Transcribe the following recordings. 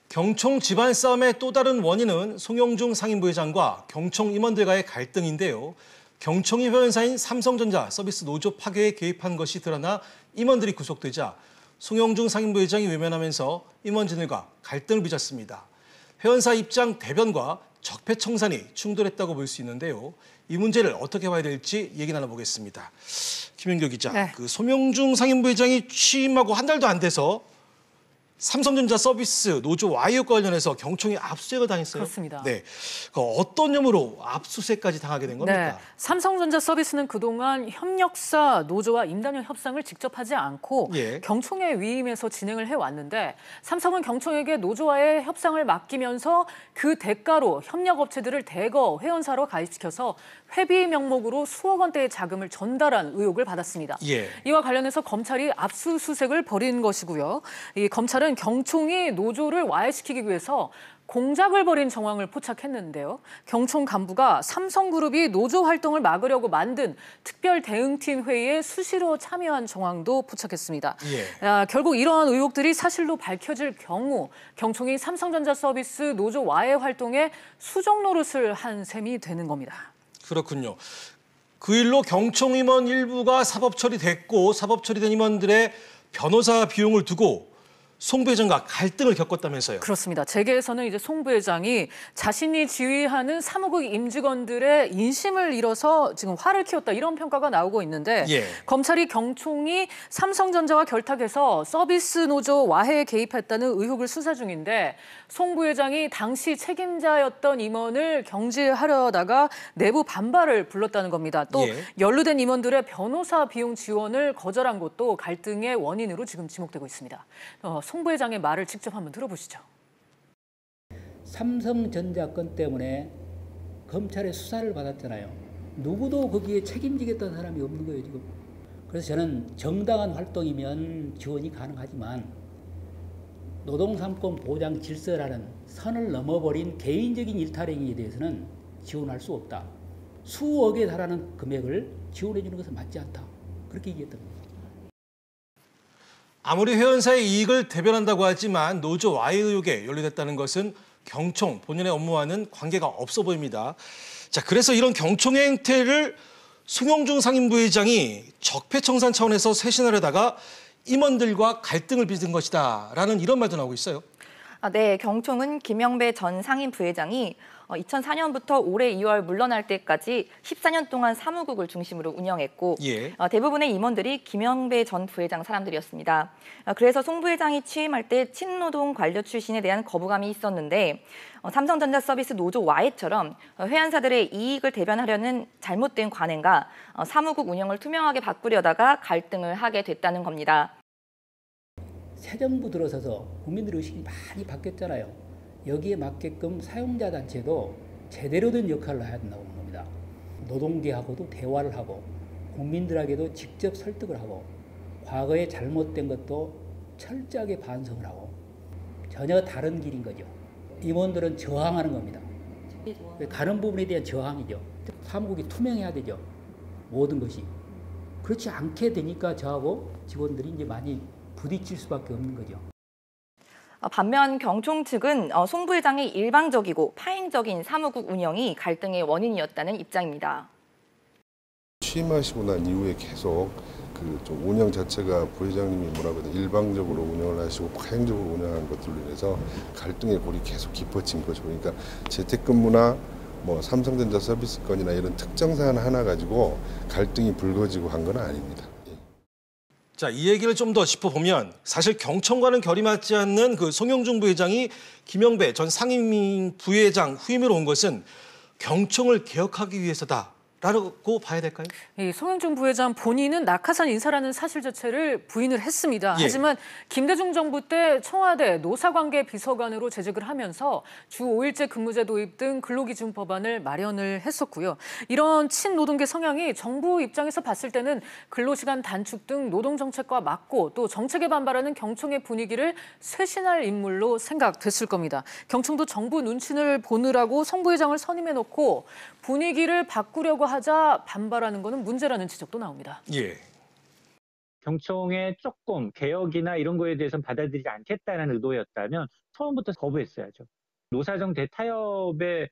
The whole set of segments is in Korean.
경총 집안 싸움의 또 다른 원인은 송영중 상임부회장과 경총 임원들과의 갈등인데요. 경총이 회원사인 삼성전자 서비스 노조 파괴에 개입한 것이 드러나 임원들이 구속되자 송영중 상임부회장이 외면하면서 임원진들과 갈등을 빚었습니다. 회원사 입장 대변과 적폐청산이 충돌했다고 볼 수 있는데요. 이 문제를 어떻게 봐야 될지 얘기 나눠보겠습니다. 김현교 기자, 네. 송영중 상임부회장이 취임하고 한 달도 안 돼서 삼성전자 서비스 노조 와이어 관련해서 경총이 압수수색을 당했어요. 그렇습니다. 네, 어떤 혐의로 압수수색까지 당하게 된 겁니까? 네, 삼성전자 서비스는 그동안 협력사 노조와 임단협 협상을 직접 하지 않고 경총에 위임해서 진행을 해왔는데 삼성은 경총에게 노조와의 협상을 맡기면서 그 대가로 협력업체들을 대거 회원사로 가입시켜서 회비 명목으로 수억 원대의 자금을 전달한 의혹을 받았습니다. 이와 관련해서 검찰이 압수수색을 벌인 것이고요. 이 검찰은 경총이 노조를 와해시키기 위해서 공작을 벌인 정황을 포착했는데요. 경총 간부가 삼성그룹이 노조 활동을 막으려고 만든 특별 대응팀 회의에 수시로 참여한 정황도 포착했습니다. 결국 이러한 의혹들이 사실로 밝혀질 경우 경총이 삼성전자 서비스 노조 와해 활동에 수정 노릇을 한 셈이 되는 겁니다. 그렇군요. 그 일로 경총 임원 일부가 사법 처리됐고 사법 처리된 임원들의 변호사 비용을 두고 송 부회장과 갈등을 겪었다면서요. 그렇습니다. 재계에서는 이제 송 부회장이 자신이 지휘하는 사무국 임직원들의 인심을 잃어서 지금 화를 키웠다 이런 평가가 나오고 있는데 검찰이 경총이 삼성전자와 결탁해서 서비스 노조 와해에 개입했다는 의혹을 수사 중인데 송 부회장이 당시 책임자였던 임원을 경질하려다가 내부 반발을 불렀다는 겁니다. 또 연루된 임원들의 변호사 비용 지원을 거절한 것도 갈등의 원인으로 지금 지목되고 있습니다. 송 부회장의 말을 직접 한번 들어보시죠. 삼성전자 건 때문에 검찰의 수사를 받았잖아요. 누구도 거기에 책임지겠다는 사람이 없는 거예요, 지금. 그래서 저는 정당한 활동이면 지원이 가능하지만 노동삼권 보장 질서라는 선을 넘어버린 개인적인 일탈행위에 대해서는 지원할 수 없다. 수억에 달하는 금액을 지원해 주는 것은 맞지 않다. 그렇게 얘기했던 겁니다. 아무리 회원사의 이익을 대변한다고 하지만 노조 와해 의혹에 연루됐다는 것은 경총 본연의 업무와는 관계가 없어 보입니다. 자, 그래서 이런 경총의 행태를 송영중 상임부회장이 적폐청산 차원에서 쇄신하려다가 임원들과 갈등을 빚은 것이다라는 이런 말도 나오고 있어요. 네, 경총은 김영배 전 상임부회장이 2004년부터 올해 2월 물러날 때까지 14년 동안 사무국을 중심으로 운영했고 대부분의 임원들이 김영배 전 부회장 사람들이었습니다. 그래서 송 부회장이 취임할 때 친노동 관료 출신에 대한 거부감이 있었는데 삼성전자 서비스 노조 와해처럼 회원사들의 이익을 대변하려는 잘못된 관행과 사무국 운영을 투명하게 바꾸려다가 갈등을 하게 됐다는 겁니다. 새 정부 들어서서 국민들의 의식이 많이 바뀌었잖아요. 여기에 맞게끔 사용자 단체도 제대로 된 역할을 해야 된다고 보는 겁니다. 노동계하고도 대화를 하고 국민들에게도 직접 설득을 하고 과거에 잘못된 것도 철저하게 반성을 하고 전혀 다른 길인 거죠. 임원들은 저항하는 겁니다. 가는 부분에 대한 저항이죠. 사무국이 투명해야 되죠. 모든 것이. 그렇지 않게 되니까 저하고 직원들이 이제 많이 부딪힐 수밖에 없는 거죠. 반면 경총 측은 송 부회장의 일방적이고 파행적인 사무국 운영이 갈등의 원인이었다는 입장입니다. 취임하시고 난 이후에 계속 좀 운영 자체가 부회장님이 뭐라고 해야 일방적으로 운영을 하시고 파행적으로 운영한 것들로 인해서 갈등의 골이 계속 깊어진 거죠. 그러니까 재택근무나 삼성전자 서비스 건이나 이런 특정 사안 하나 가지고 갈등이 불거지고 한 건 아닙니다. 자, 이 얘기를 좀 더 짚어보면 사실 경총과는 결이 맞지 않는 송영중 부회장이 김영배 전 상임부회장 후임으로 온 것은 경총을 개혁하기 위해서다라고 봐야 될까요? 송영중 부회장 본인은 낙하산 인사라는 사실 자체를 부인을 했습니다. 하지만 김대중 정부 때 청와대 노사관계 비서관으로 재직을 하면서 주 5일제 근무제 도입 등 근로기준 법안을 마련을 했었고요. 이런 친노동계 성향이 정부 입장에서 봤을 때는 근로시간 단축 등 노동정책과 맞고 또 정책에 반발하는 경총의 분위기를 쇄신할 인물로 생각됐을 겁니다. 경총도 정부 눈치를 보느라고 송 부회장을 선임해놓고 분위기를 바꾸려고 하자 반발하는 것은 문제라는 지적도 나옵니다. 경총의 조금 개혁이나 이런 거에 대해서는 받아들이지 않겠다는 의도였다면 처음부터 거부했어야죠. 노사정 대타협의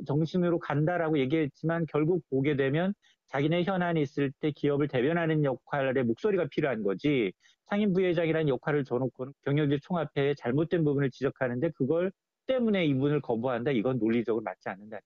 정신으로 간다라고 얘기했지만 결국 보게 되면 자기네 현안이 있을 때 기업을 대변하는 역할의 목소리가 필요한 거지, 상임부회장이라는 역할을 줘놓고는 경영질 총합회의 잘못된 부분을 지적하는데 그걸 때문에 이분을 거부한다, 이건 논리적으로 맞지 않는다.